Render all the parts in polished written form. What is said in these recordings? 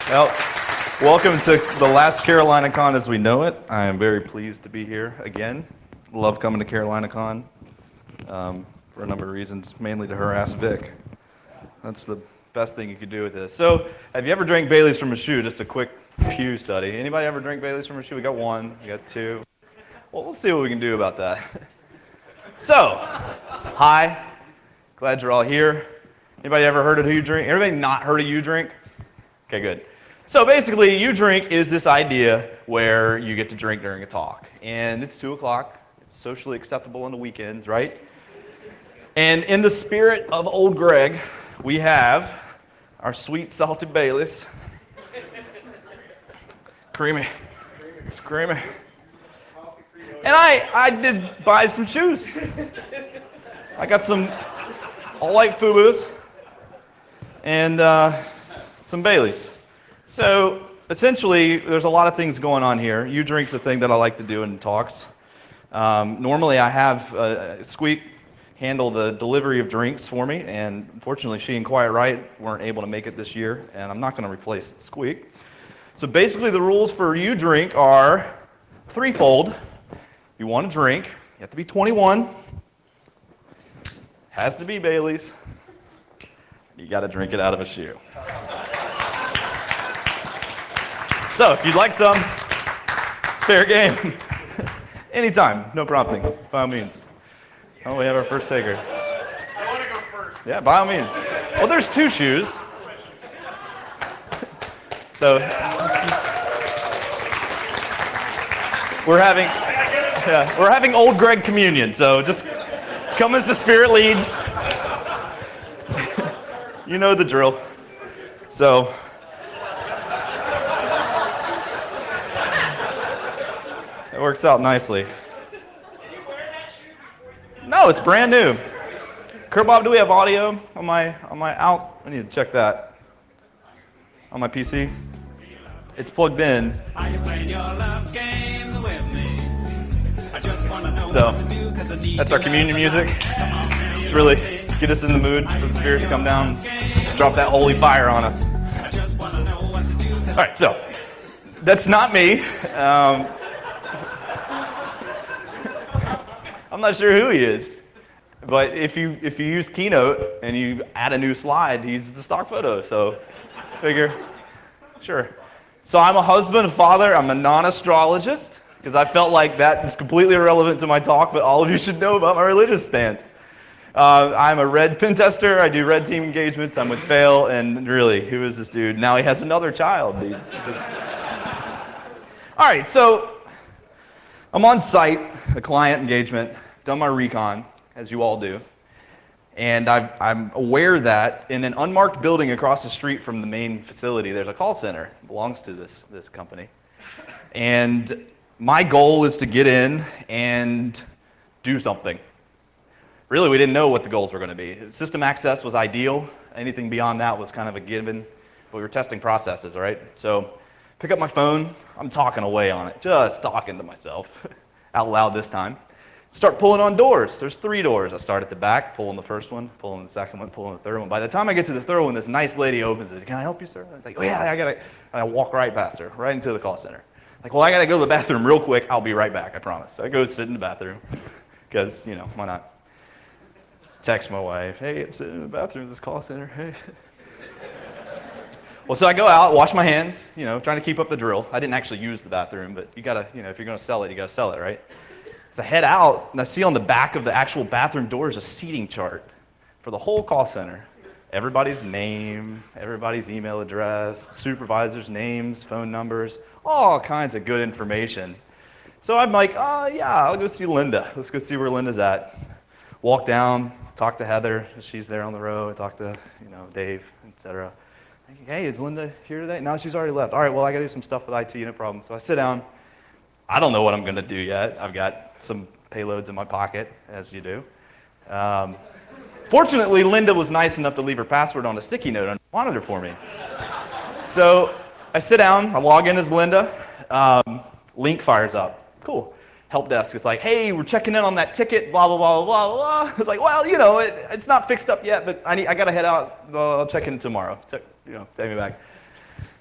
Well, welcome to the last CarolinaCon as we know it. I am very pleased to be here again. Love coming to CarolinaCon for a number of reasons, mainly to harass Vic. That's the best thing you could do with this. So, have you ever drank Bailey's from a shoe? Just a quick Pew study. Anybody ever drink Bailey's from a shoe? We got one, we got two. Well, we'll see what we can do about that. So, hi. Glad you're all here. Anybody ever heard of Who You Drink? Everybody not heard of You Drink? Okay, good. So basically, You Drink is this idea where you get to drink during a talk. And it's 2 o'clock. It's socially acceptable on the weekends, right? And in the spirit of old Greg, we have our sweet salted Bailey's. Creamy. It's creamy. And I did buy some shoes. I got some all-white FUBUs and some Baileys. So essentially, there's a lot of things going on here. You Drink's a thing that I like to do in talks. Normally, I have Squeak handle the delivery of drinks for me, and unfortunately, she and Quiet Right weren't able to make it this year, and I'm not going to replace Squeak. So basically, the rules for You Drink are threefold. If you want to drink, you have to be 21. Has to be Bailey's. You got to drink it out of a shoe. So if you'd like some, spare game. Anytime, no prompting, by all means. Oh, we have our first taker. I want to go first. Yeah, by all means. Well, there's two shoes. So we're having old Greg communion. So just come as the Spirit leads. You know the drill. So it works out nicely. No, it's brand new. Bob, do we have audio on my out? I need to check that. On my PC. It's plugged in. So that's our communion music. It's really get us in the mood for the Spirit to come down, drop that holy fire on us. All right, so that's not me. I'm not sure who he is, but if you use Keynote and you add a new slide, he's the stock photo. So figure, sure. So I'm a husband, a father. I'm a non-astrologist because I felt like that is completely irrelevant to my talk, but all of you should know about my religious stance. I'm a red pen tester. I do red team engagements. I'm with Fail, and really, who is this dude? Now he has another child. Dude. All right, so I'm on site, a client engagement, done my recon, as you all do, and I'm aware that in an unmarked building across the street from the main facility, there's a call center. It belongs to this company. And my goal is to get in and do something. Really, we didn't know what the goals were going to be. System access was ideal. Anything beyond that was kind of a given. But we were testing processes, right? So pick up my phone. I'm talking away on it, just talking to myself out loud this time. Start pulling on doors. There's 3 doors. I start at the back, pulling the first one, pulling the second one, pulling the third one. By the time I get to the third one, this nice lady opens it. Can I help you, sir? I was like, oh yeah, I walk right past her, right into the call center. Like, well, I got to go to the bathroom real quick. I'll be right back, I promise. So I go sit in the bathroom because, why not? Text my wife, hey, I'm sitting in the bathroom at this call center, hey. Well, so I go out, wash my hands, trying to keep up the drill. I didn't actually use the bathroom, but you gotta, if you're gonna sell it, you gotta sell it, right? So I head out, and I see on the back of the actual bathroom door is a seating chart for the whole call center. Everybody's name, everybody's email address, supervisors' names, phone numbers, all kinds of good information. So I'm like, oh yeah, I'll go see Linda. Let's go see where Linda's at. Walk down, talk to Heather, she's there on the row, talk to, Dave, etc. Hey, is Linda here today? No, she's already left. All right, well, I got to do some stuff with IT, no problem. So I sit down. I don't know what I'm going to do yet. I've got some payloads in my pocket, as you do. Fortunately, Linda was nice enough to leave her password on a sticky note on the monitor for me. So I sit down, I log in as Linda. Link fires up. Cool. Help desk is like, hey, we're checking in on that ticket, blah, blah, blah, blah, blah. It's like, well, it's not fixed up yet, but I got to head out. I'll check in tomorrow. Pay me back.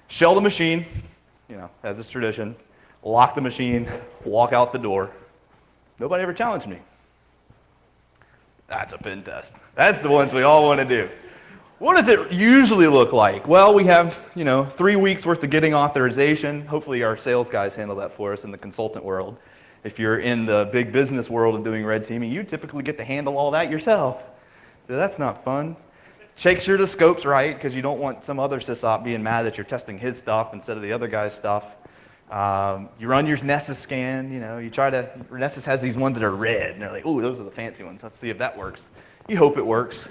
shell the machine, as is tradition, lock the machine, walk out the door. Nobody ever challenged me. That's a pen test. That's the ones we all want to do. What does it usually look like? Well, we have, 3 weeks worth of getting authorization. Hopefully our sales guys handle that for us in the consultant world. If you're in the big business world of doing red teaming, you typically get to handle all that yourself. So that's not fun. Make sure the scope's right, because you don't want some other sysop being mad that you're testing his stuff instead of the other guy's stuff. You run your Nessus scan, Nessus has these ones that are red, and they're like, ooh, those are the fancy ones. Let's see if that works. You hope it works.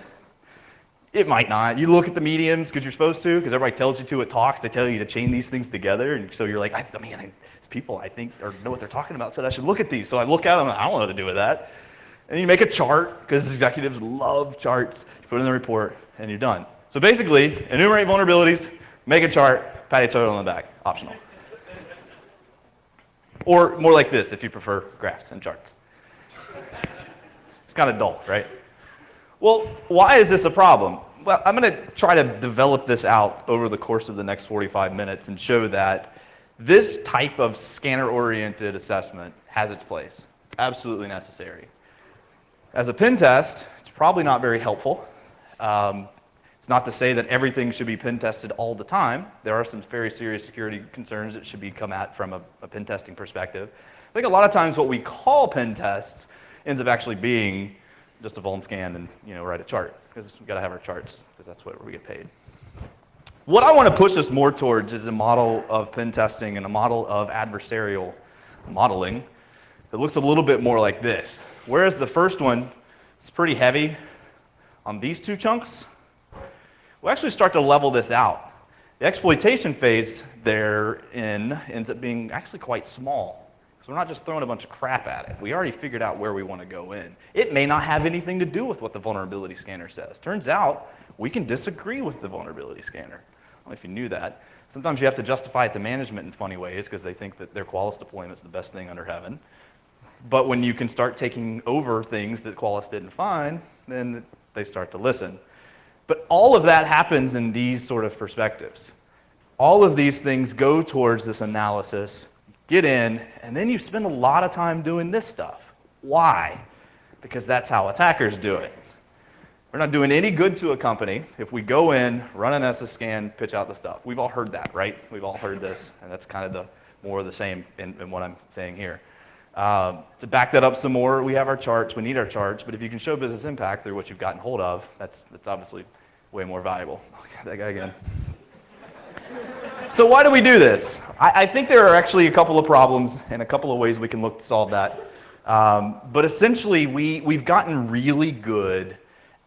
It might not. You look at the mediums because you're supposed to, because everybody tells you to at talks. They tell you to chain these things together, and so you're like, these people I think know what they're talking about, said I should look at these. So I look at them, I don't know what to do with that. And you make a chart, because executives love charts. You put it in the report, and you're done. So basically, enumerate vulnerabilities, make a chart, pat each other on the back, optional. Or more like this, if you prefer graphs and charts. It's kind of dull, right? Well, why is this a problem? Well, I'm going to try to develop this out over the course of the next 45 minutes and show that this type of scanner-oriented assessment has its place. Absolutely necessary. As a pen test, it's probably not very helpful. It's not to say that everything should be pen tested all the time. There are some very serious security concerns that should be come at from a pen testing perspective. I think a lot of times what we call pen tests ends up actually being just a vuln scan and write a chart, because we've got to have our charts, because that's what we get paid. What I want to push us more towards is a model of pen testing and a model of adversarial modeling that looks a little bit more like this. Whereas the first one is pretty heavy on these two chunks, we'll actually start to level this out. The exploitation phase therein ends up being actually quite small. So we're not just throwing a bunch of crap at it. We already figured out where we want to go in. It may not have anything to do with what the vulnerability scanner says. Turns out we can disagree with the vulnerability scanner. I don't know if you knew that. Sometimes you have to justify it to management in funny ways because they think that their Qualys deployment is the best thing under heaven. But when you can start taking over things that Qualys didn't find, then they start to listen. But all of that happens in these sort of perspectives. All of these things go towards this analysis, get in, and then you spend a lot of time doing this stuff. Why? Because that's how attackers do it. We're not doing any good to a company if we go in, run an SS scan, pitch out the stuff. We've all heard that, right? We've all heard this, and that's kind of the more of the same in what I'm saying here. To back that up some more, we have our charts. We need our charts, but if you can show business impact through what you've gotten hold of, that's obviously way more valuable. That guy again. So why do we do this? I think there are actually a couple of problems and a couple of ways we can look to solve that. But essentially, we've gotten really good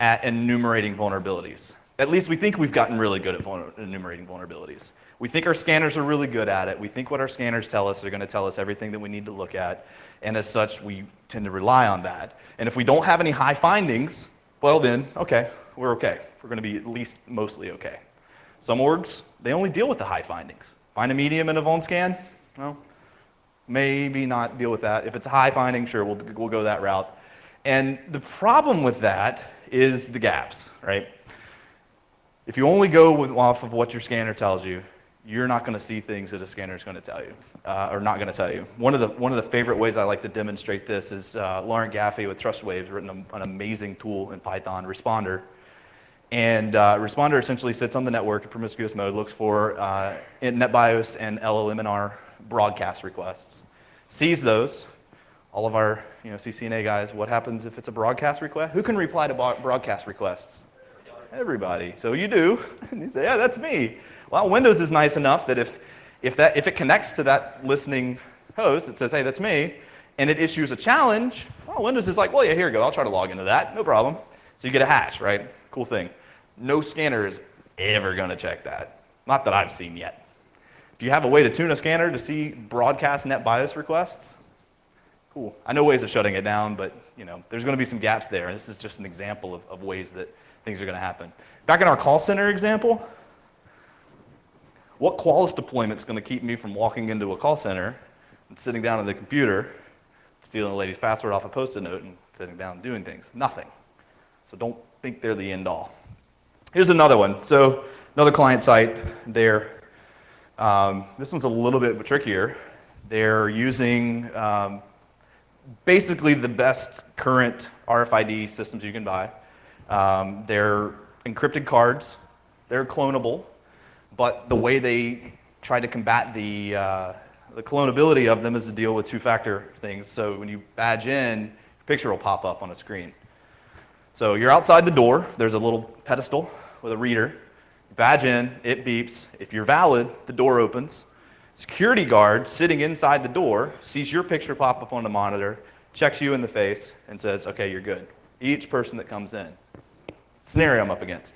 at enumerating vulnerabilities. At least we think we've gotten really good at enumerating vulnerabilities. We think our scanners are really good at it. We think what our scanners tell us are going to tell us everything that we need to look at. And as such, we tend to rely on that. And if we don't have any high findings, well then, okay, we're okay. We're going to be at least mostly okay. Some orgs, they only deal with the high findings. Find a medium in a vuln scan? Well, maybe not deal with that. If it's a high finding, sure, we'll go that route. And the problem with that is the gaps, right? If you only go off of what your scanner tells you, you're not going to see things that a scanner is going to tell you, or not going to tell you. One of the favorite ways I like to demonstrate this is Lauren Gaffey with TrustWaves written an amazing tool in Python, Responder. And Responder essentially sits on the network in promiscuous mode, looks for NetBIOS and LLMNR broadcast requests, sees those. All of our CCNA guys, what happens if it's a broadcast request? Who can reply to broadcast requests? Everybody. So you do. And you say, yeah, that's me. Well, Windows is nice enough that if it connects to that listening host, it says, hey, that's me, and it issues a challenge, well, Windows is like, well, yeah, here you go. I'll try to log into that. No problem. So you get a hash, right? Cool thing. No scanner is ever going to check that. Not that I've seen yet. Do you have a way to tune a scanner to see broadcast NetBIOS requests? Cool. I know ways of shutting it down, but there's going to be some gaps there. And this is just an example of ways that things are going to happen. Back in our call center example, what Qualys deployment is going to keep me from walking into a call center and sitting down at the computer, stealing a lady's password off a Post-it note and sitting down and doing things? Nothing. So don't think they're the end all. Here's another one. So another client site, they're This one's a little bit trickier. They're using basically the best current RFID systems you can buy. They're encrypted cards. They're clonable, but the way they try to combat the clonability of them is to deal with two-factor things. So when you badge in, your picture will pop up on a screen. So you're outside the door. There's a little pedestal with a reader. Badge in, it beeps. If you're valid, the door opens. Security guard sitting inside the door sees your picture pop up on the monitor, checks you in the face, and says, okay, you're good. Each person that comes in. Scenario I'm up against.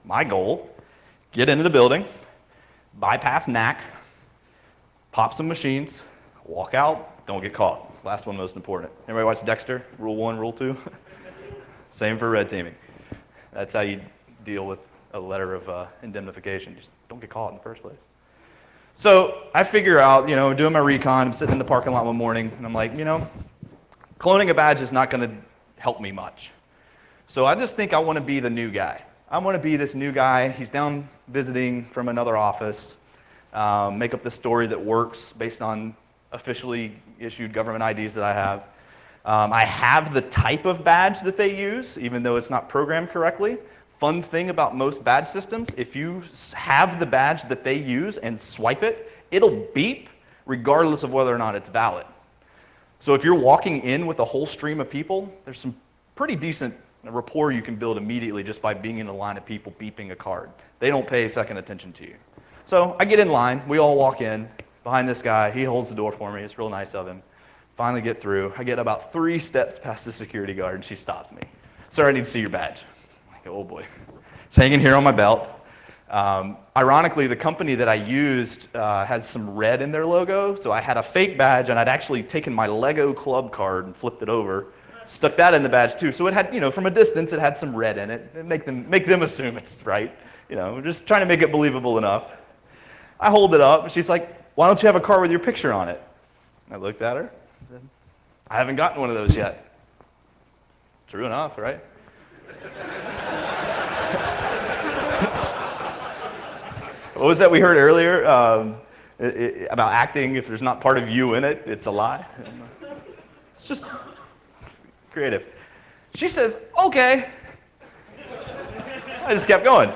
My goal, get into the building, bypass NAC, pop some machines, walk out, don't get caught. Last one most important. Everybody watch Dexter? Rule 1, rule 2? Same for red teaming. That's how you deal with a letter of indemnification. Just don't get caught in the first place. So I figure out, doing my recon, I'm sitting in the parking lot one morning, and I'm like, cloning a badge is not going to help me much. So I just think I want to be the new guy. I want to be this new guy. He's down visiting from another office, make up this story that works based on officially issued government IDs that I have. I have the type of badge that they use, even though it's not programmed correctly. Fun thing about most badge systems, if you have the badge that they use and swipe it, it'll beep regardless of whether or not it's valid. So if you're walking in with a whole stream of people, there's some pretty decent rapport you can build immediately just by being in a line of people beeping a card. They don't pay second attention to you. So I get in line, we all walk in behind this guy, he holds the door for me, it's real nice of him. Finally get through, I get about 3 steps past the security guard and she stops me. Sir, I need to see your badge. Oh boy, it's hanging here on my belt. Ironically, the company that I used has some red in their logo, so I had a fake badge and I'd actually taken my Lego club card and flipped it over, stuck that in the badge too. So it had, from a distance, it had some red in it, and make them assume it's right. We're just trying to make it believable enough. I hold it up, and she's like, "Why don't you have a card with your picture on it?" I looked at her, and said, "I haven't gotten one of those yet." True enough, right? What was that we heard earlier about acting? If there's not part of you in it, it's a lie. It's just creative. She says, "Okay." I just kept going.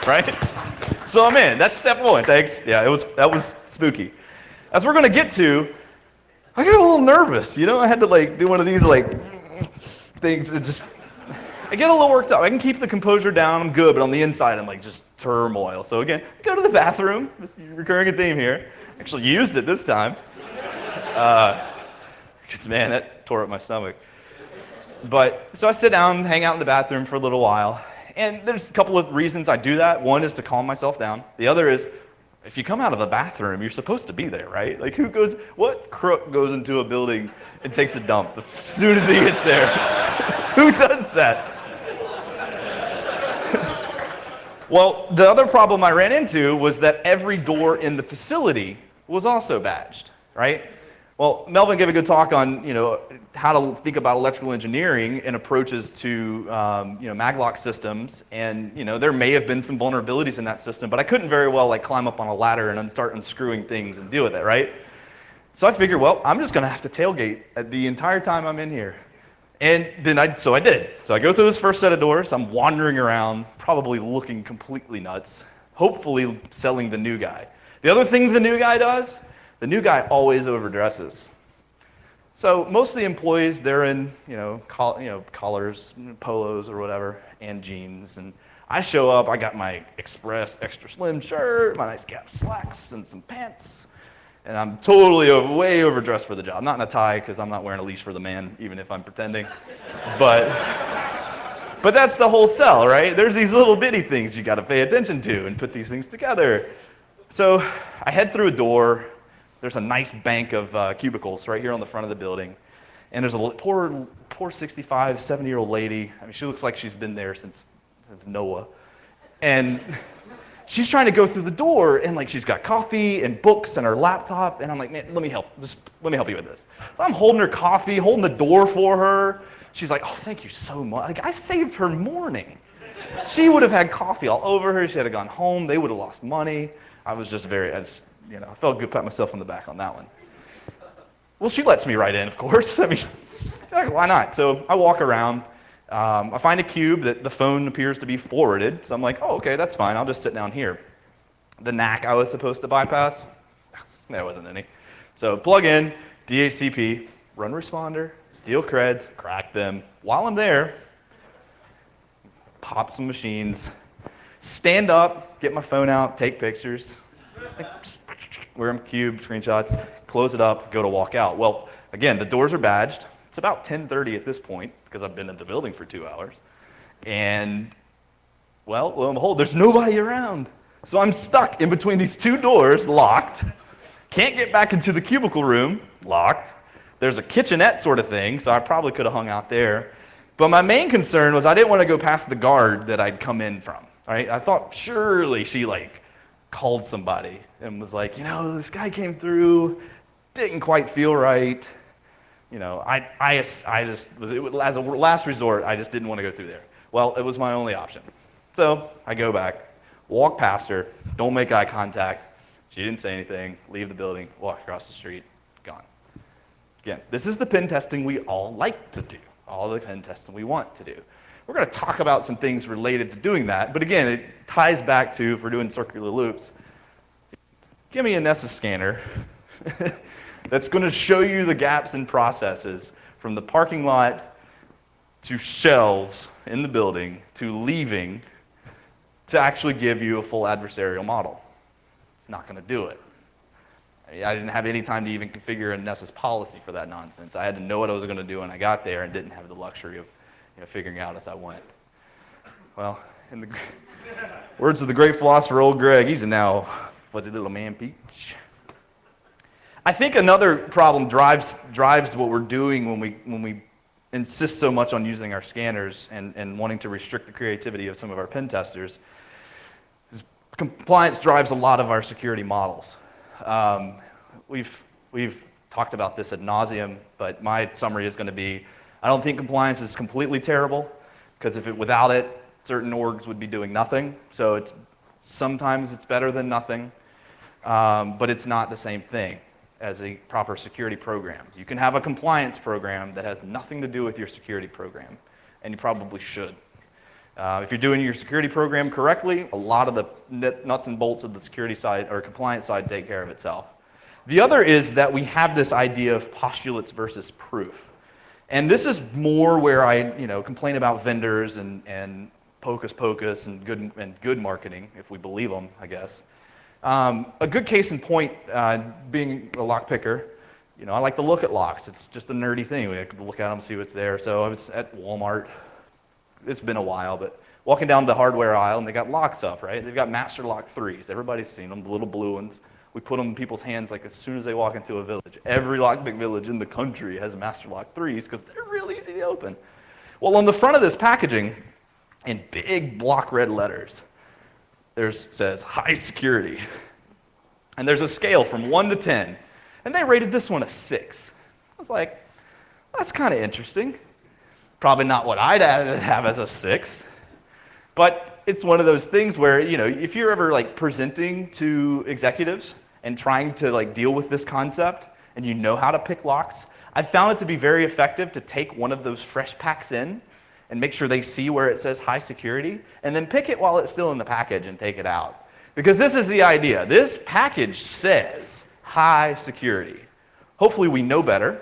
Right? So I'm in. That's step 1. Thanks. Yeah, that was spooky. As we're going to get to, I got a little nervous. I had to do one of these things. I get a little worked up. I can keep the composure down. I'm good, but on the inside, I'm just turmoil. So again, I go to the bathroom. Recurring theme here. Actually used it this time. Because man, that tore up my stomach. But so I sit down, hang out in the bathroom for a little while, and there's a couple of reasons I do that. One is to calm myself down. The other is, if you come out of a bathroom, you're supposed to be there, right? What crook goes into a building and takes a dump as soon as he gets there? Who does that? Well, the other problem I ran into was that every door in the facility was also badged, right? Well, Melvin gave a good talk on, how to think about electrical engineering and approaches to, maglock systems. And, there may have been some vulnerabilities in that system, but I couldn't very well climb up on a ladder and start unscrewing things and deal with it, right? So I figured, well, I'm just going to have to tailgate the entire time I'm in here. And then so I did. So I go through this first set of doors. I'm wandering around, probably looking completely nuts, hopefully selling the new guy. The other thing the new guy does, the new guy always overdresses. So most of the employees, they're in, collars, polos or whatever, and jeans. And I show up, I got my Express extra slim shirt, my nice cap slacks, and some pants. And I'm totally way overdressed for the job. Not in a tie, because I'm not wearing a leash for the man, even if I'm pretending. But that's the whole sell, right? There's these little bitty things you got to pay attention to and put these things together. So I head through a door. There's a nice bank of cubicles right here on the front of the building. And there's a poor 65, 70-year-old lady. I mean, she looks like she's been there since Noah. And she's trying to go through the door, and she's got coffee and books and her laptop, and I'm like, man, let me help you with this. So I'm holding her coffee, holding the door for her. She's like, oh, thank you so much. I saved her morning. She would have had coffee all over her. She had gone home. They would have lost money. I I felt good, pat myself on the back on that one. Well, she lets me right in, of course. I mean, why not? So I walk around. I find a cube that the phone appears to be forwarded. So I'm like, oh, okay, that's fine. I'll just sit down here. The NAC I was supposed to bypass, there wasn't any. So plug in, DHCP, run responder, steal creds, crack them. While I'm there, pop some machines, stand up, get my phone out, take pictures, wear them cube, screenshots, close it up, go to walk out. Well, again, the doors are badged. It's about 10:30 at this point because I've been in the building for 2 hours. And, well, lo and behold, there's nobody around. So I'm stuck in between these two doors, locked. Can't get back into the cubicle room, locked. There's a kitchenette sort of thing, so I probably could have hung out there. But my main concern was I didn't want to go past the guard that I'd come in from, right? I thought surely she called somebody and was like, this guy came through, didn't quite feel right. As a last resort, I just didn't want to go through there. Well, it was my only option. So I go back, walk past her, don't make eye contact. She didn't say anything, leave the building, walk across the street, gone. Again, this is the pen testing we all like to do, all the pen testing we want to do. We're going to talk about some things related to doing that, but again, it ties back to, if we're doing circular loops, give me a Nessus scanner that's going to show you the gaps in processes from the parking lot to shells in the building to leaving to actually give you a full adversarial model. It's not going to do it. I didn't have any time to even configure a Nessus policy for that nonsense. I had to know what I was going to do when I got there and didn't have the luxury of figuring out as I went. Well, in the words of the great philosopher old Greg, he's a now fuzzy little man peach. I think another problem drives what we're doing when we insist so much on using our scanners and wanting to restrict the creativity of some of our pen testers is compliance drives a lot of our security models. We've talked about this ad nauseum, but my summary is going to be, I don't think compliance is completely terrible, because without it, certain orgs would be doing nothing. So sometimes it's better than nothing, but it's not the same thing as a proper security program. You can have a compliance program that has nothing to do with your security program, and you probably should. If you're doing your security program correctly, a lot of the nuts and bolts of the security side or compliance side take care of itself. The other is that we have this idea of postulates versus proof. And this is more where I complain about vendors and hocus pocus and good marketing, if we believe them, I guess. A good case in point, being a lock picker, I like to look at locks. It's just a nerdy thing. We have to look at them, see what's there. So I was at Walmart. It's been a while, but walking down the hardware aisle, and they got locks up, right? They've got Master Lock 3s. Everybody's seen them, the little blue ones. We put them in people's hands as soon as they walk into a village. Every Lockpick Village in the country has Master Lock 3s because they're real easy to open. Well, on the front of this packaging, in big block red letters, says high security. And there's a scale from 1 to 10. And they rated this one a 6. I was like, that's kind of interesting. Probably not what I'd have as a 6. But it's one of those things where, if you're ever presenting to executives and trying to deal with this concept and you know how to pick locks, I found it to be very effective to take one of those fresh packs in and make sure they see where it says high security and then pick it while it's still in the package and take it out. Because this is the idea. This package says high security. Hopefully we know better,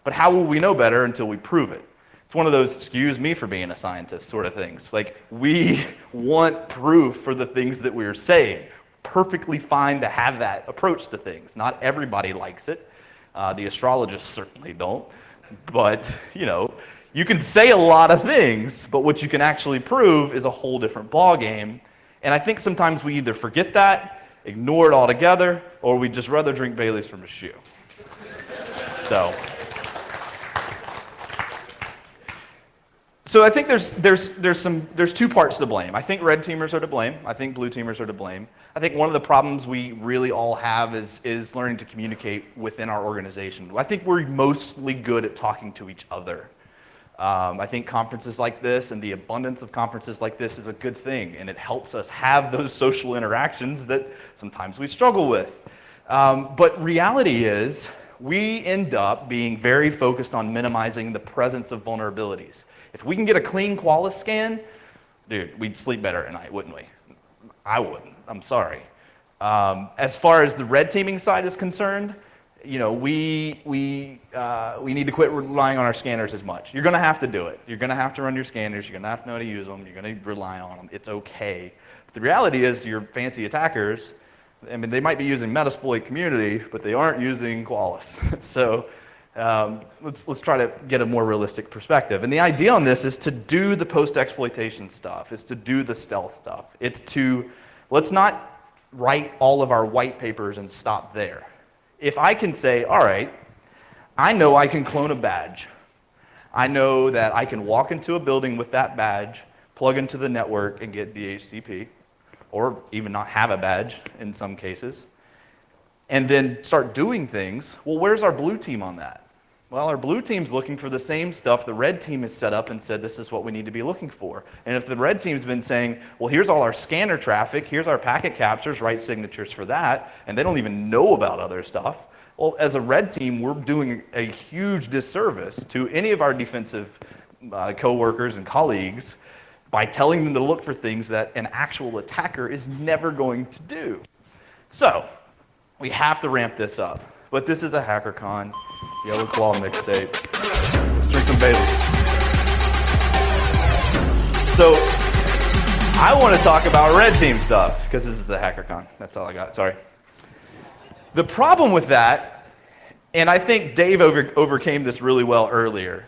but how will we know better until we prove it? It's one of those, excuse me for being a scientist sort of things. We want proof for the things that we're saying. Perfectly fine to have that approach to things. Not everybody likes it. The astrologists certainly don't. But, you can say a lot of things, but what you can actually prove is a whole different ballgame. And I think sometimes we either forget that, ignore it altogether, or we'd just rather drink Bailey's from a shoe. So I think there's two parts to blame. I think red teamers are to blame. I think blue teamers are to blame. I think one of the problems we really all have is learning to communicate within our organization. I think we're mostly good at talking to each other. I think conferences like this and the abundance of conferences like this is a good thing, and it helps us have those social interactions that sometimes we struggle with. But reality is, we end up being very focused on minimizing the presence of vulnerabilities. If we can get a clean Qualys scan, dude, we'd sleep better at night, wouldn't we? I wouldn't. I'm sorry. As far as the red teaming side is concerned, you know, we need to quit relying on our scanners as much. You're going to have to do it. You're going to have to run your scanners. You're going to have to know how to use them. You're going to rely on them. It's okay. But the reality is, your fancy attackers, I mean, they might be using Metasploit Community, but they aren't using Qualys. So let's try to get a more realistic perspective. And the idea on this is to do the post-exploitation stuff. It's to do the stealth stuff. It's to, let's not write all of our white papers and stop there. If I can say, all right, I know I can clone a badge. I know that I can walk into a building with that badge, plug into the network, and get DHCP, or even not have a badge in some cases, and then start doing things. Well, where's our blue team on that? Well, our blue team's looking for the same stuff the red team has set up and said this is what we need to be looking for. And if the red team's been saying, well, here's all our scanner traffic, here's our packet captures, write signatures for that, and they don't even know about other stuff, well, as a red team, we're doing a huge disservice to any of our defensive coworkers and colleagues by telling them to look for things that an actual attacker is never going to do. So, we have to ramp this up. But this is a HackerCon, Yellow Claw mixtape. Let's drink some Baileys. So, I want to talk about red team stuff, because this is the HackerCon. That's all I got, sorry. The problem with that, and I think Dave overcame this really well earlier,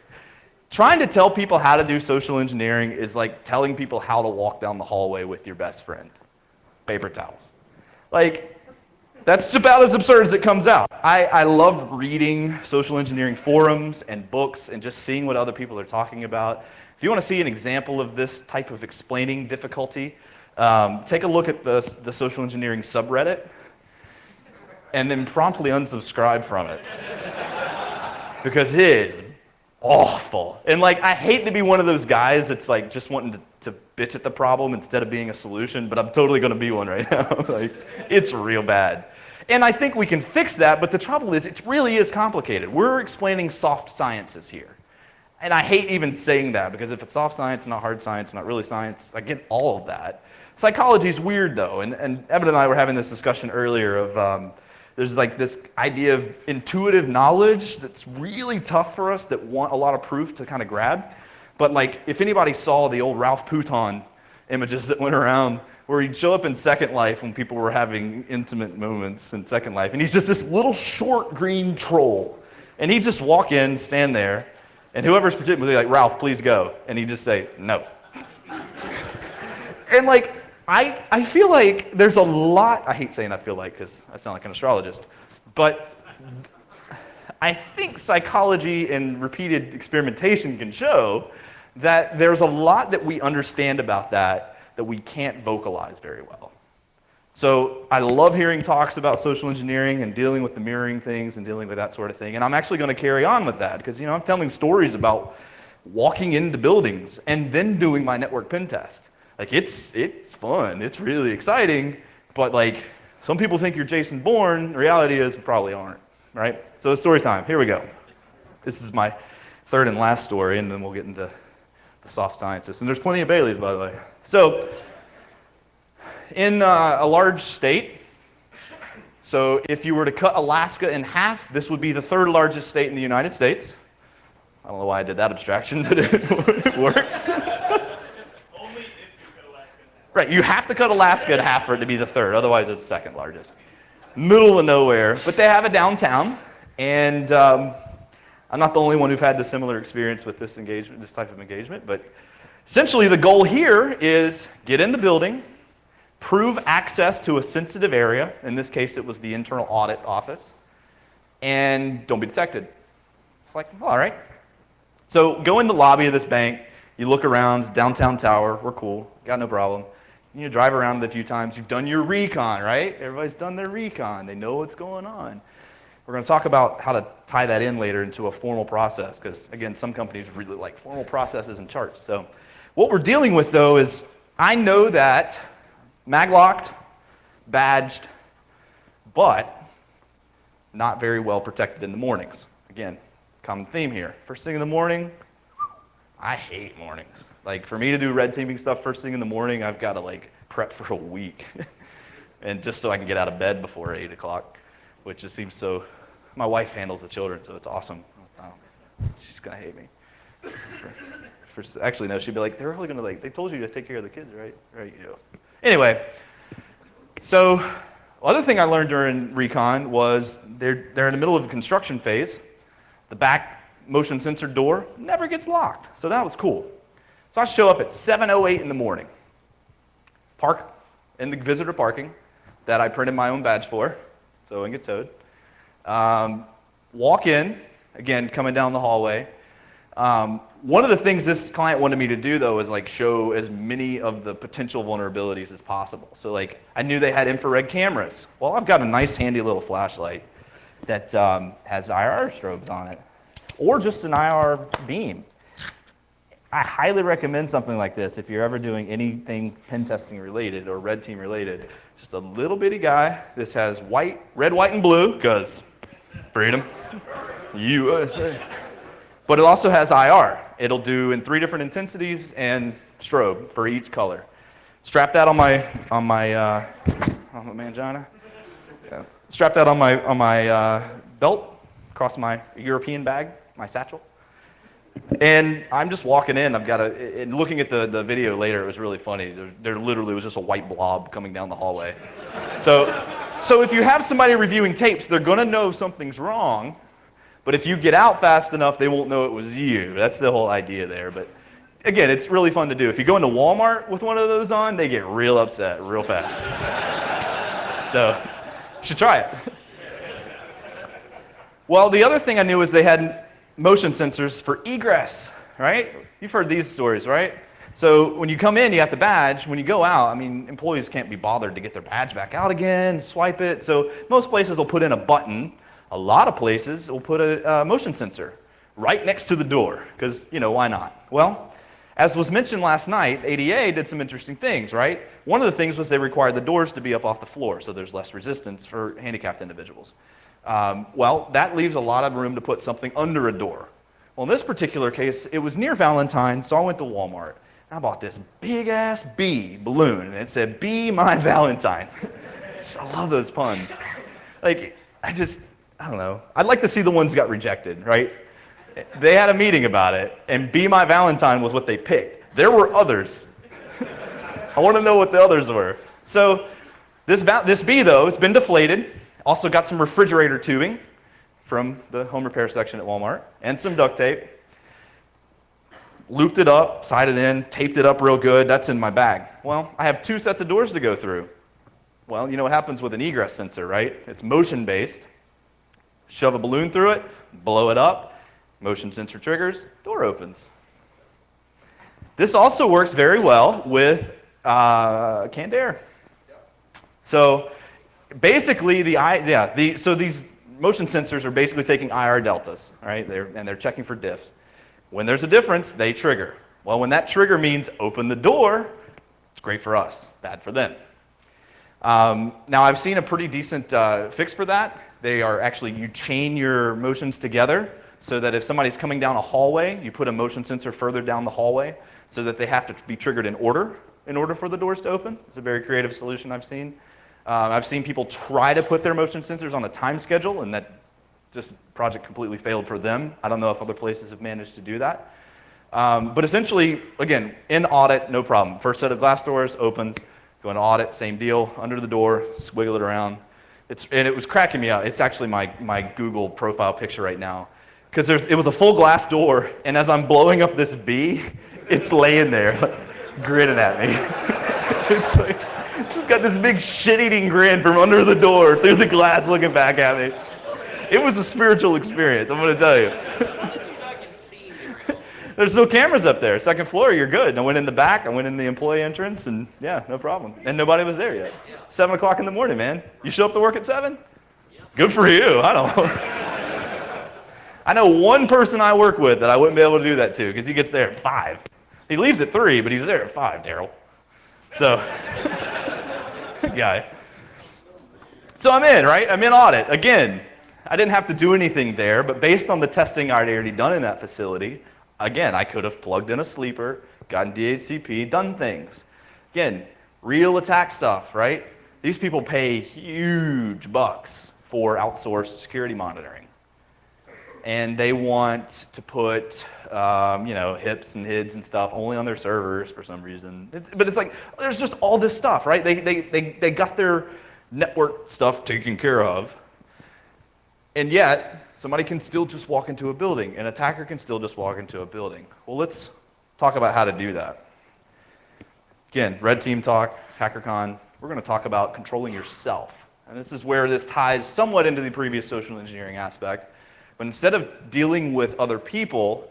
trying to tell people how to do social engineering is like telling people how to walk down the hallway with your best friend. Paper towels. Like, that's about as absurd as it comes out. I love reading social engineering forums and books and just seeing what other people are talking about. If you want to see an example of this type of explaining difficulty, take a look at the social engineering subreddit and then promptly unsubscribe from it. Because it is awful. And like, I hate to be one of those guys that's like just wanting to bitch at the problem instead of being a solution, but I'm totally going to be one right now. Like, it's real bad. And I think we can fix that, but the trouble is, it really is complicated. We're explaining soft sciences here. And I hate even saying that, because if it's soft science, not hard science, not really science, I get all of that. Psychology is weird, though. And Evan and I were having this discussion earlier of there's like this idea of intuitive knowledge that's really tough for us, that want a lot of proof to kind of grab. But like, if anybody saw the old Ralph Pouton images that went around, where he'd show up in Second Life when people were having intimate moments in Second Life, and he's just this little short green troll. And he'd just walk in, stand there, and whoever's predicting would be like, Ralph, please go. And he'd just say, no. And like, I feel like there's a lot, I hate saying I feel like, because I sound like an astrologist, but I think psychology and repeated experimentation can show that there's a lot that we understand about that we can't vocalize very well. So I love hearing talks about social engineering and dealing with the mirroring things and dealing with that sort of thing. And I'm actually going to carry on with that, because I'm telling stories about walking into buildings and then doing my network pen test. Like, it's fun, it's really exciting, but like, some people think you're Jason Bourne. The reality is, we probably aren't, right? So it's story time, here we go. This is my third and last story, and then we'll get into the soft sciences. And there's plenty of Baileys, by the way. So, in a large state, so if you were to cut Alaska in half, this would be the third largest state in the United States. I don't know why I did that abstraction, but it works. Only if you cut Alaska in half. Right, you have to cut Alaska in half for it to be the third, otherwise it's the second largest. Middle of nowhere, but they have a downtown, and I'm not the only one who've had the similar experience with this engagement, this type of engagement, but essentially the goal here is get in the building, prove access to a sensitive area, in this case it was the internal audit office, and don't be detected. It's like, well, all right. So go in the lobby of this bank, you look around, downtown tower, we're cool, got no problem. You drive around it a few times, you've done your recon, right? Everybody's done their recon, they know what's going on. We're going to talk about how to tie that in later into a formal process, because again, some companies really like formal processes and charts. So what we're dealing with though is, I know that maglocked, badged, but not very well protected in the mornings. Again, common theme here. First thing in the morning, I hate mornings. Like, for me to do red teaming stuff first thing in the morning, I've got to like prep for a week. And just so I can get out of bed before 8 o'clock, which just seems so, my wife handles the children, so it's awesome. She's gonna hate me. Actually, no, she'd be like, they're really gonna they told you to take care of the kids, right? Right, you know. Anyway, so other thing I learned during recon was they're in the middle of a construction phase. The back motion sensor door never gets locked, so that was cool. So I show up at 7:08 in the morning, park in the visitor parking that I printed my own badge for, so I wouldn't get towed. Walk in, again, coming down the hallway. One of the things this client wanted me to do, though, is like show as many of the potential vulnerabilities as possible. So like, I knew they had infrared cameras. Well, I've got a nice handy little flashlight that has IR strobes on it, or just an IR beam. I highly recommend something like this if you're ever doing anything pen testing related or red team related. Just a little bitty guy. This has red, white, and blue, because freedom, USA. But it also has IR. It'll do in 3 different intensities and strobe for each color. Strap that on my mangina. Yeah. Strap that on my belt, across my European bag, my satchel. And I'm just walking in. And looking at the video later, it was really funny. There literally was just a white blob coming down the hallway. So if you have somebody reviewing tapes, they're going to know something's wrong. But if you get out fast enough, they won't know it was you. That's the whole idea there. But again, it's really fun to do. If you go into Walmart with one of those on, they get real upset real fast. So you should try it. Well, the other thing I knew is they had motion sensors for egress, right? You've heard these stories, right? So when you come in, you have the badge. When you go out, I mean, employees can't be bothered to get their badge back out again, swipe it. So most places will put in a button. A lot of places will put a motion sensor right next to the door, because, you know, why not? Well, as was mentioned last night, ADA did some interesting things, right? One of the things was they required the doors to be up off the floor, so there's less resistance for handicapped individuals. Well, that leaves a lot of room to put something under a door. Well, in this particular case, it was near Valentine's, so I went to Walmart. And I bought this big-ass bee balloon, and it said, "Be my Valentine." I love those puns. Like, I don't know. I'd like to see the ones that got rejected, right? They had a meeting about it, and "Be My Valentine" was what they picked. There were others. I want to know what the others were. So this bee, though, it's been deflated. Also got some refrigerator tubing from the home repair section at Walmart, and some duct tape. Looped it up, tied it in, taped it up real good. That's in my bag. Well, I have 2 sets of doors to go through. Well, you know what happens with an egress sensor, right? It's motion-based. Shove a balloon through it, blow it up, motion sensor triggers, door opens. This also works very well with canned air. So basically, so these motion sensors are basically taking IR deltas, right? They're checking for diffs. When there's a difference, they trigger. Well, when that trigger means open the door, it's great for us, bad for them. Now, I've seen a pretty decent fix for that. They are actually, you chain your motions together so that if somebody's coming down a hallway, you put a motion sensor further down the hallway so that they have to be triggered in order for the doors to open. It's a very creative solution I've seen. I've seen people try to put their motion sensors on a time schedule, and that project completely failed for them. I don't know if other places have managed to do that. But essentially, again, in audit, no problem. First set of glass doors opens, go into audit, same deal, under the door, squiggle it around. And it was cracking me out. It's actually my Google profile picture right now. Because it was a full glass door, and as I'm blowing up this bee, it's laying there, grinning at me. It's just got this big shit-eating grin from under the door, through the glass, looking back at me. It was a spiritual experience, I'm going to tell you. There's no cameras up there. Second floor, you're good. I went in the back, I went in the employee entrance, and yeah, no problem. And nobody was there yet. 7 o'clock in the morning, man. You show up to work at 7? Good for you. I don't know. I know one person I work with that I wouldn't be able to do that to because he gets there at 5. He leaves at 3, but he's there at 5, Daryl. So, guy. So I'm in, right? I'm in audit. Again, I didn't have to do anything there, but based on the testing I'd already done in that facility, again, I could have plugged in a sleeper, gotten DHCP, done things. Again, real attack stuff, right? These people pay huge bucks for outsourced security monitoring. And they want to put, hips and HIDs and stuff only on their servers for some reason. But it's like, there's just all this stuff, right? They got their network stuff taken care of. And yet, somebody can still just walk into a building. An attacker can still just walk into a building. Well, let's talk about how to do that. Again, Red Team Talk, HackerCon, we're going to talk about controlling yourself. And this is where this ties somewhat into the previous social engineering aspect. But instead of dealing with other people,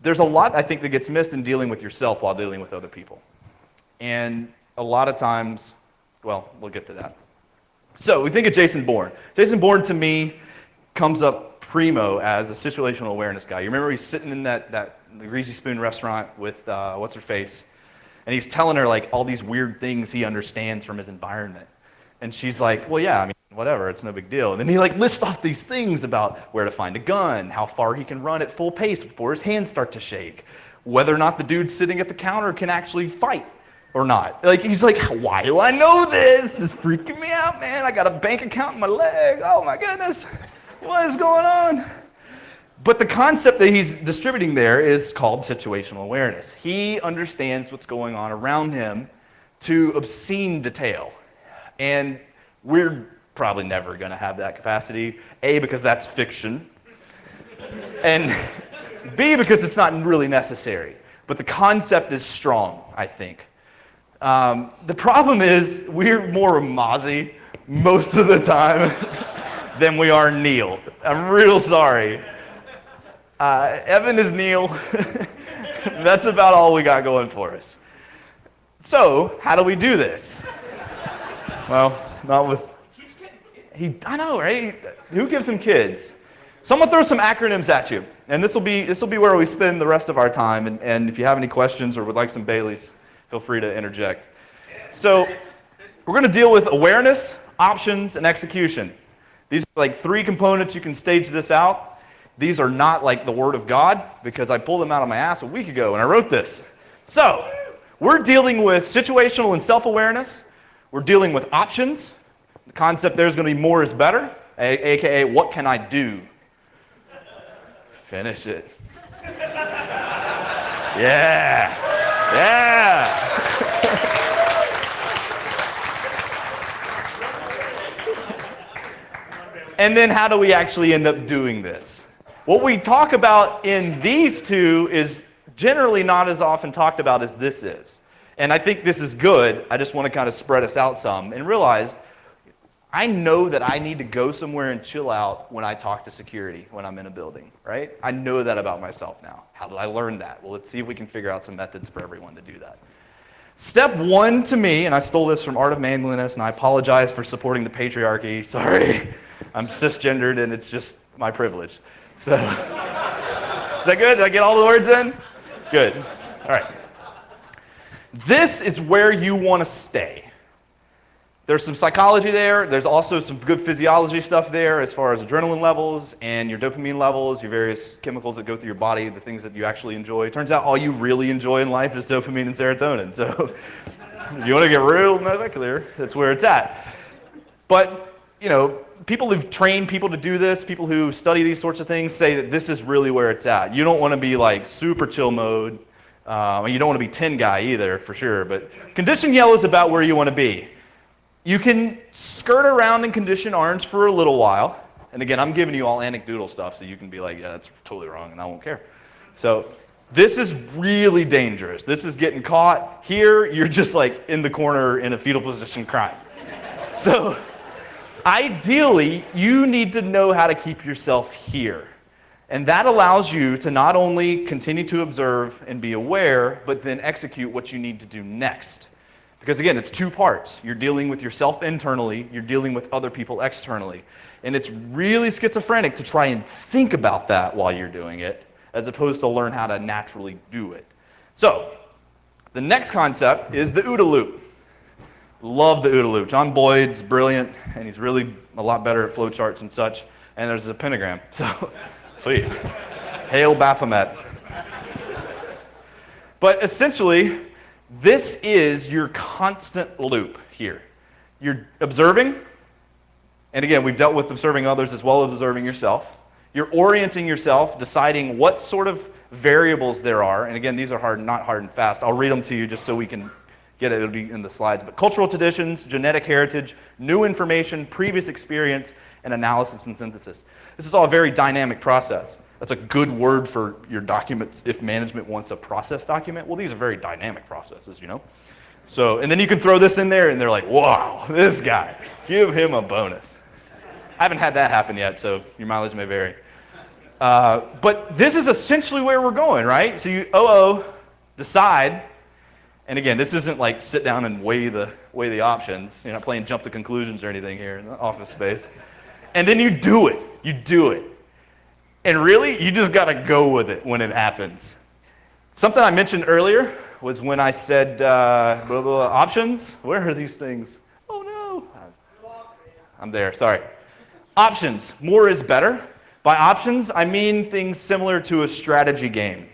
there's a lot, I think, that gets missed in dealing with yourself while dealing with other people. And a lot of times, well, we'll get to that. So we think of Jason Bourne. Jason Bourne, to me, comes up primo as a situational awareness guy. You remember he's sitting in the Greasy Spoon restaurant with, what's-her-face, and he's telling her, like, all these weird things he understands from his environment. And she's like, well, yeah, I mean, whatever, it's no big deal. And then he like lists off these things about where to find a gun, how far he can run at full pace before his hands start to shake, whether or not the dude sitting at the counter can actually fight or not. Like, he's like, why do I know this? It's freaking me out, man. I got a bank account in my leg. Oh my goodness, what is going on? But the concept that he's distributing there is called situational awareness. He understands what's going on around him to obscene detail. And we're probably never going to have that capacity, A, because that's fiction, and B, because it's not really necessary. But the concept is strong, I think. The problem is we're more Mozzie most of the time than we are Neil. I'm real sorry. Evan is Neil. That's about all we got going for us. So, how do we do this? Well, not with... I know, right? Who gives him kids? Someone throw some acronyms at you, and this will be where we spend the rest of our time. And if you have any questions or would like some Baileys, feel free to interject. So we're going to deal with awareness, options, and execution. These are like 3 components. You can stage this out. These are not like the Word of God because I pulled them out of my ass a week ago and I wrote this. So we're dealing with situational and self-awareness. We're dealing with options. The concept there is going to be more is better, aka what can I do? Finish it. Yeah. Yeah. And then how do we actually end up doing this? What we talk about in these two is generally not as often talked about as this is. And I think this is good. I just want to kind of spread us out some and realize I know that I need to go somewhere and chill out when I talk to security when I'm in a building, right? I know that about myself now. How did I learn that? Well, let's see if we can figure out some methods for everyone to do that. Step 1 to me, and I stole this from Art of Manliness, and I apologize for supporting the patriarchy. Sorry. I'm cisgendered, and it's just my privilege. So, is that good? Did I get all the words in? Good. All right. This is where you want to stay. There's some psychology there. There's also some good physiology stuff there as far as adrenaline levels and your dopamine levels, your various chemicals that go through your body, the things that you actually enjoy. Turns out all you really enjoy in life is dopamine and serotonin. So if you want to get real molecular, that's where it's at. But, you know, people who've trained people to do this, people who study these sorts of things say that this is really where it's at. You don't want to be like super chill mode. You don't want to be 10 guy either, for sure. But condition yellow is about where you want to be. You can skirt around in condition orange for a little while. And again, I'm giving you all anecdotal stuff, so you can be like, yeah, that's totally wrong, and I won't care. So this is really dangerous. This is getting caught. Here, you're just like in the corner in a fetal position crying. So ideally, you need to know how to keep yourself here. And that allows you to not only continue to observe and be aware, but then execute what you need to do next. Because again, it's two parts. You're dealing with yourself internally, you're dealing with other people externally. And it's really schizophrenic to try and think about that while you're doing it, as opposed to learn how to naturally do it. So, the next concept is the Ooda Loop. Love the Ooda Loop. John Boyd's brilliant, and he's really a lot better at flowcharts and such. And there's a pentagram. So, sweet. Hail Baphomet. But essentially, this is your constant loop here. You're observing, and again, we've dealt with observing others as well as observing yourself. You're orienting yourself, deciding what sort of variables there are. And again, these are not hard and fast. I'll read them to you just so we can get it. It'll be in the slides. But cultural traditions, genetic heritage, new information, previous experience, and analysis and synthesis. This is all a very dynamic process. That's a good word for your documents if management wants a process document. Well, these are very dynamic processes, you know. So, and then you can throw this in there and they're like, wow, this guy, give him a bonus. I haven't had that happen yet, so your mileage may vary. But this is essentially where we're going, right? So you decide, and again, this isn't like sit down and weigh the options. You're not playing jump to conclusions or anything here in the office space. And then you do it. You do it. And really, you just got to go with it when it happens. Something I mentioned earlier was when I said options. Where are these things? Oh, no. I'm there. Sorry. Options. More is better. By options, I mean things similar to a strategy game.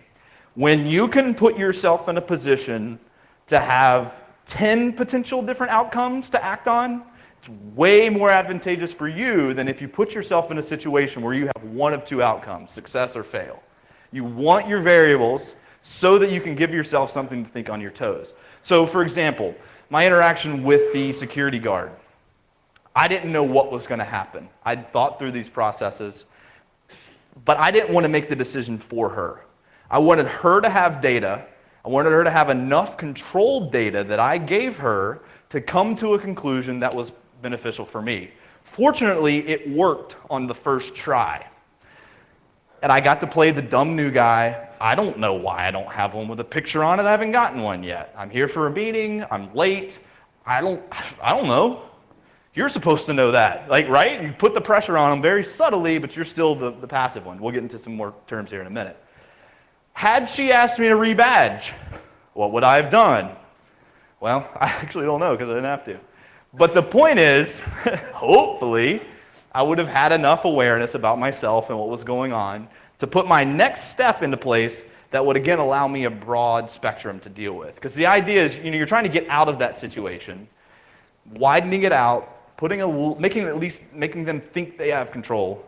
When you can put yourself in a position to have 10 potential different outcomes to act on, it's way more advantageous for you than if you put yourself in a situation where you have one of two outcomes, success or fail. You want your variables so that you can give yourself something to think on your toes. So, for example, my interaction with the security guard. I didn't know what was going to happen. I'd thought through these processes, but I didn't want to make the decision for her. I wanted her to have data. I wanted her to have enough controlled data that I gave her to come to a conclusion that was beneficial for me. Fortunately, it worked on the first try. And I got to play the dumb new guy. I don't know why I don't have one with a picture on it. I haven't gotten one yet. I'm here for a meeting. I'm late. I don't know. You're supposed to know that, like, right? You put the pressure on them very subtly, but you're still the passive one. We'll get into some more terms here in a minute. Had she asked me to rebadge, what would I have done? Well, I actually don't know because I didn't have to. But the point is, hopefully, I would have had enough awareness about myself and what was going on to put my next step into place that would, again, allow me a broad spectrum to deal with. Because the idea is, you're trying to get out of that situation, widening it out, making them think they have control.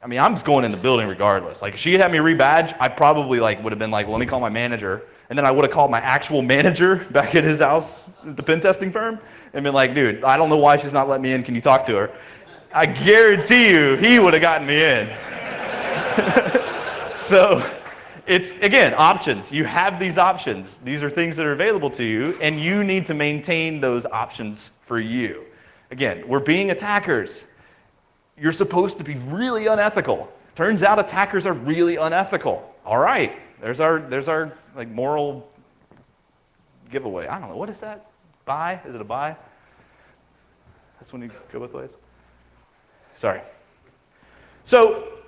I mean, I'm just going in the building regardless. Like, if she had had me rebadge, I probably would have been like, let me call my manager. And then I would have called my actual manager back at his house at the pen testing firm and been like, dude, I don't know why she's not letting me in. Can you talk to her? I guarantee you he would have gotten me in. So it's, again, options. You have these options. These are things that are available to you, and you need to maintain those options for you. Again, we're being attackers. You're supposed to be really unethical. Turns out attackers are really unethical. All right, there's our like moral giveaway. I don't know, what is that? Buy? Is it a buy? That's when you go both ways? Sorry. So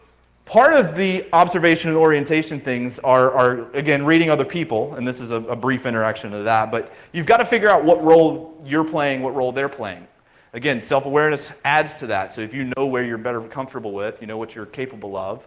part of the observation and orientation things are again, reading other people, and this is a brief interaction of that, but you've got to figure out what role you're playing, what role they're playing. Again, self-awareness adds to that. So if you know where you're better comfortable with, you know what you're capable of,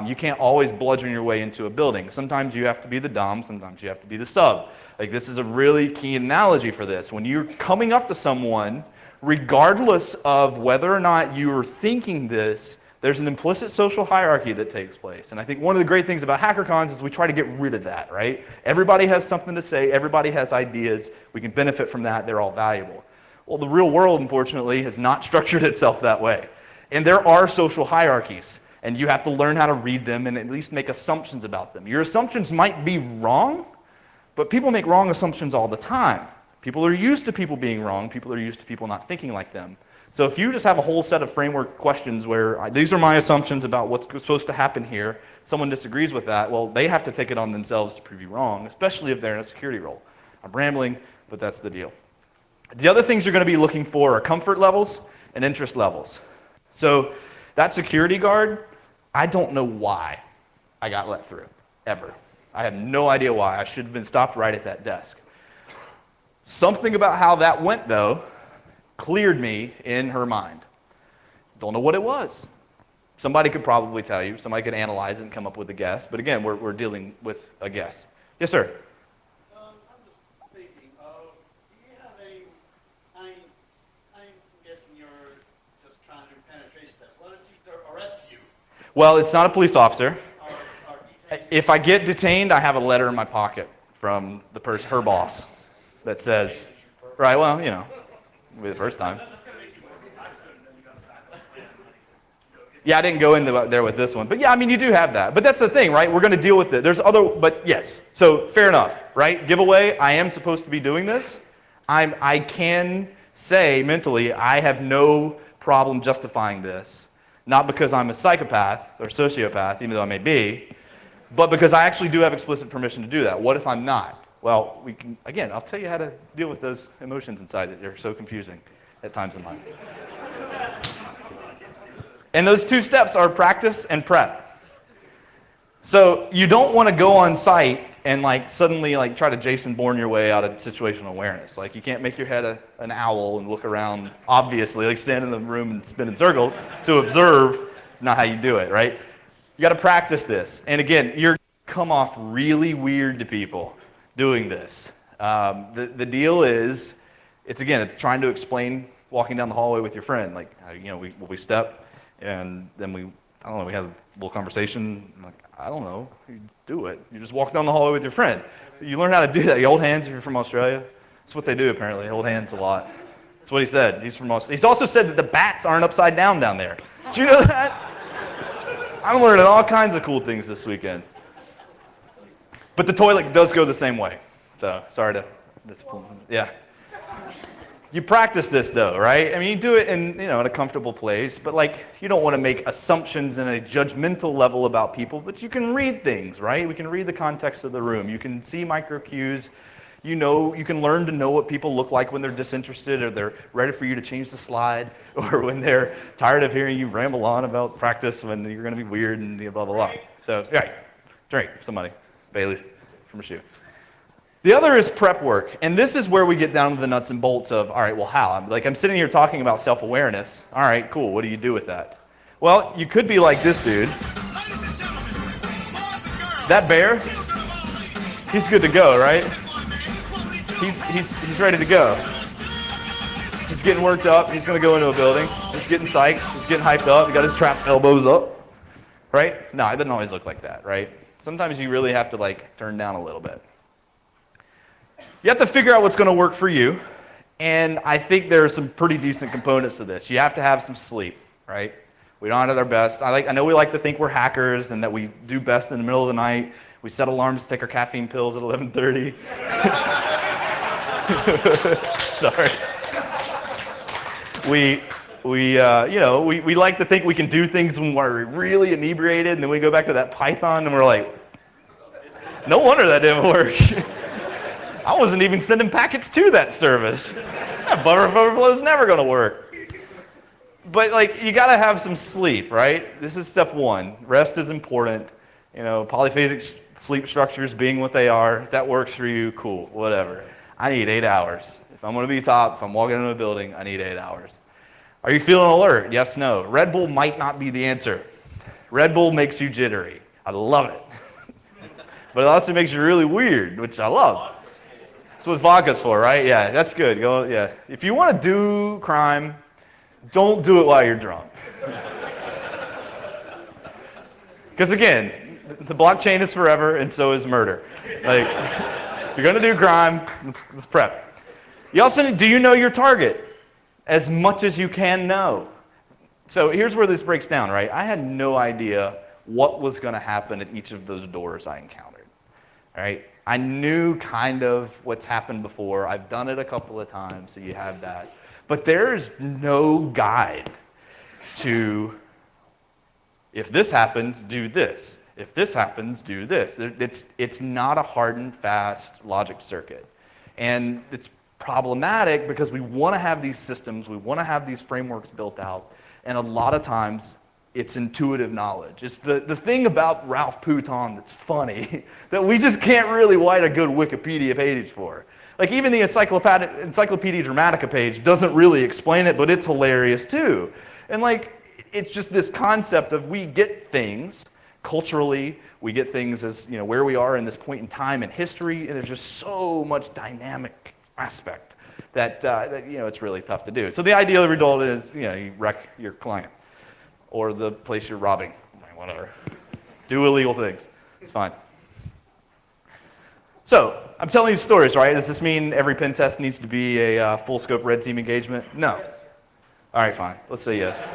you can't always bludgeon your way into a building. Sometimes you have to be the dom, sometimes you have to be the sub. Like, this is a really key analogy for this. When you're coming up to someone, regardless of whether or not you're thinking this, there's an implicit social hierarchy that takes place. And I think one of the great things about HackerCons is we try to get rid of that, right? Everybody has something to say, everybody has ideas, we can benefit from that, they're all valuable. Well, the real world, unfortunately, has not structured itself that way. And there are social hierarchies, and you have to learn how to read them and at least make assumptions about them. Your assumptions might be wrong, but people make wrong assumptions all the time. People are used to people being wrong. People are used to people not thinking like them. So if you just have a whole set of framework questions where these are my assumptions about what's supposed to happen here, someone disagrees with that, well, they have to take it on themselves to prove you wrong, especially if they're in a security role. I'm rambling, but that's the deal. The other things you're going to be looking for are comfort levels and interest levels. So that security guard, I don't know why I got let through, ever. I have no idea why. I should have been stopped right at that desk. Something about how that went, though, cleared me in her mind. Don't know what it was. Somebody could probably tell you. Somebody could analyze it and come up with a guess. But again, we're dealing with a guess. Yes, sir? I'm just thinking of, do you have I'm guessing you're just trying to do penetration tests. What if she arrests you? Well, it's not a police officer. Or detain you? If I get detained, I have a letter in my pocket from her boss that says, right, well, you know, it'll be the first time. That's going to make you more excited, and then you got to back up plan money. Yeah, I didn't go in there with this one. But yeah, I mean, you do have that. But that's the thing, right? We're going to deal with it. There's other, but yes. So fair enough, right? Giveaway, I am supposed to be doing this. I can say mentally, I have no problem justifying this. Not because I'm a psychopath or sociopath, even though I may be, but because I actually do have explicit permission to do that. What if I'm not? Well, we can, again, I'll tell you how to deal with those emotions inside that are so confusing at times in life. And those two steps are practice and prep. So you don't want to go on site and suddenly try to Jason Bourne your way out of situational awareness. You can't make your head an owl and look around, obviously, stand in the room and spin in circles to observe. Not how you do it, right? You got to practice this. And again, you're come off really weird to people doing this. The deal is, it's trying to explain walking down the hallway with your friend. We step, and then we had a little conversation. I'm like, I don't know, you do it. You just walk down the hallway with your friend. You learn how to do that. You hold hands if you're from Australia. That's what they do, apparently. They hold hands a lot. That's what he said. He's from Australia. He's also said that the bats aren't upside down there. Did you know that? I'm learning all kinds of cool things this weekend. But the toilet does go the same way. So, sorry to disappoint. Yeah. You practice this though, right? I mean, you do it in a comfortable place, but you don't want to make assumptions in a judgmental level about people, but you can read things, right? We can read the context of the room. You can see micro cues. You can learn to know what people look like when they're disinterested, or they're ready for you to change the slide, or when they're tired of hearing you ramble on about practice when you're going to be weird and blah, blah, blah. So, right, drink, somebody. Bailey's from a shoe. The other is prep work, and this is where we get down to the nuts and bolts of, all right, well, how? I'm sitting here talking about self-awareness. All right, cool, what do you do with that? Well, you could be like this dude. That bear, he's good to go, right? He's ready to go. He's getting worked up. He's going to go into a building. He's getting psyched. He's getting hyped up. He got his trapped elbows up, right? No, it doesn't always look like that, right? Sometimes you really have to turn down a little bit. You have to figure out what's going to work for you, and I think there are some pretty decent components to this. You have to have some sleep, right? We don't have our best. I know we like to think we're hackers and that we do best in the middle of the night. We set alarms to take our caffeine pills at 11:30. Sorry. We like to think we can do things when we're really inebriated, and then we go back to that Python and we're like, no wonder that didn't work. I wasn't even sending packets to that service. That buffer overflow is never going to work. But you got to have some sleep, right? This is step one. Rest is important. Polyphasic sleep structures being what they are. If that works for you, cool, whatever. I need 8 hours. If I'm going to be top, if I'm walking into a building, I need 8 hours. Are you feeling alert? Yes, no. Red Bull might not be the answer. Red Bull makes you jittery. I love it. But it also makes you really weird, which I love. That's what vodka's for, right? Yeah, that's good. Yeah. If you want to do crime, don't do it while you're drunk. Because again, the blockchain is forever, and so is murder. If you're going to do crime, let's prep. You also do you know your target? As much as you can know. So here's where this breaks down, right? I had no idea what was going to happen at each of those doors I encountered, right? I knew kind of what's happened before. I've done it a couple of times, so you have that. But there's no guide to, if this happens, do this. If this happens, do this. It's not a hard and fast logic circuit. And it's problematic because we want to have these systems, we want to have these frameworks built out, and a lot of times it's intuitive knowledge. It's the thing about Ralph Pouton that's funny that we just can't really write a good Wikipedia page for. Like even the Encyclopedia Dramatica page doesn't really explain it, but it's hilarious too. And like, it's just this concept of we get things culturally, we get things as, you know, where we are in this point in time in history, and there's just so much dynamic aspect that, you know, it's really tough to do. So the ideal result is, you know, you wreck your client or the place you're robbing, whatever. Do illegal things. It's fine. So I'm telling you stories, right? Does this mean every pen test needs to be a full scope red team engagement? No. All right, fine. Let's say yes.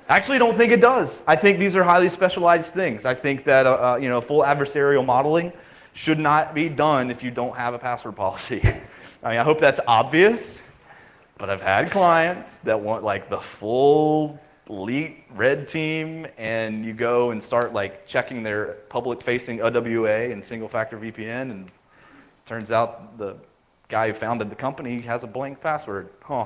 I actually don't think it does. I think these are highly specialized things. I think that you know, full adversarial modeling should not be done if you don't have a password policy. I mean, I hope that's obvious, but I've had clients that want like the full elite red team, and you go and start like checking their public-facing OWA and single-factor VPN, and turns out the guy who founded the company has a blank password. Huh.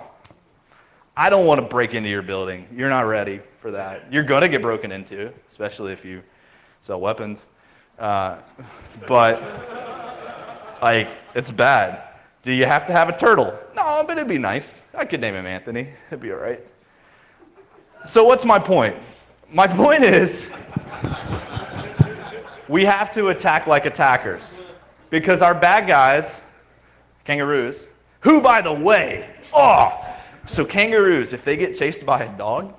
I don't want to break into your building. You're not ready for that. You're going to get broken into, especially if you sell weapons. But like, it's bad. Do you have to have a turtle? No, but it'd be nice. I could name him Anthony. It'd be all right. So what's my point? My point is we have to attack like attackers, because our bad guys, kangaroos, who, by the way, so kangaroos, if they get chased by a dog,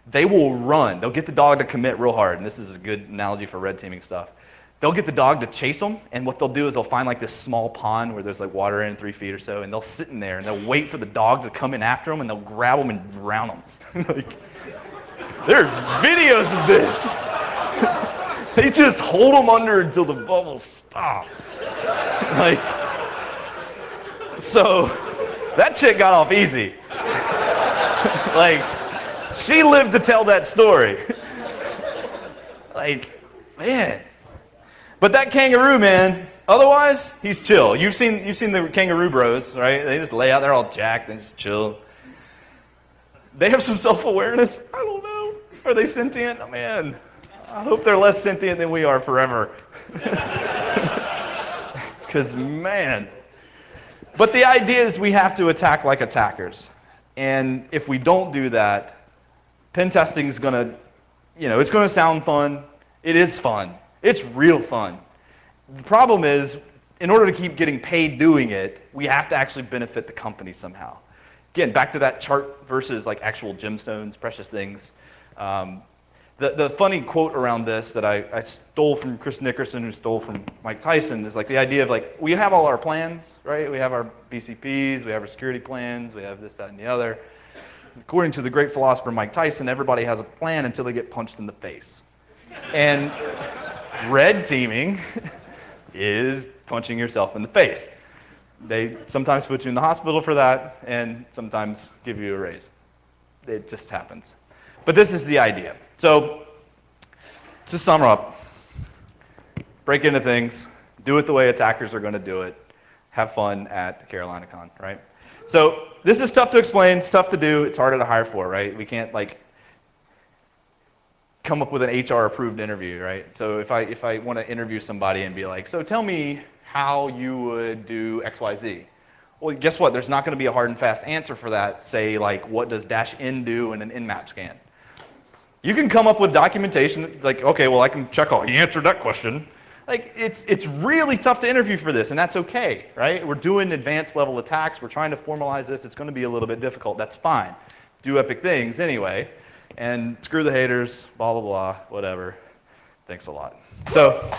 they will run. They'll get the dog to commit real hard, and this is a good analogy for red teaming stuff. They'll get the dog to chase them, and what they'll do is they'll find like this small pond where there's like water in 3 feet or so, and they'll sit in there, and they'll wait for the dog to come in after them, and they'll grab them and drown them. Like, there's videos of this. They just hold them under until the bubbles stop. Like, so that chick got off easy. Like, she lived to tell that story. Like, man. But that kangaroo, man, otherwise, he's chill. You've seen the kangaroo bros, right? They just lay out there all jacked and just chill. They have some self-awareness. I don't know. Are they sentient? Oh, man, I hope they're less sentient than we are forever. Because, man. But the idea is we have to attack like attackers. And if we don't do that, pen testing is going to, you know, it's going to sound fun. It is fun. It's real fun. The problem is, in order to keep getting paid doing it, we have to actually benefit the company somehow. Again, back to that chart versus like actual gemstones, precious things. The funny quote around this that I stole from Chris Nickerson, who stole from Mike Tyson, is like the idea of like, we have all our plans, right? We have our BCPs, we have our security plans, we have this, that, and the other. According to the great philosopher Mike Tyson, everybody has a plan until they get punched in the face. And red teaming is punching yourself in the face. They sometimes put you in the hospital for that, and sometimes give you a raise. It just happens. But this is the idea. So, to sum up, break into things, do it the way attackers are going to do it, have fun at CarolinaCon, right? So, this is tough to explain, it's tough to do, it's harder to hire for, right? We can't, like, come up with an HR-approved interview, right? So if I want to interview somebody and be like, so tell me how you would do XYZ. Well, guess what? There's not going to be a hard and fast answer for that. Say, like, what does -n do in an nmap scan? You can come up with documentation that's like, okay, well, I can check, oh, he answered that question. Like, it's really tough to interview for this, and that's okay, right? We're doing advanced level attacks. We're trying to formalize this. It's going to be a little bit difficult. That's fine. Do epic things anyway. And screw the haters, blah, blah, blah, whatever. Thanks a lot. So.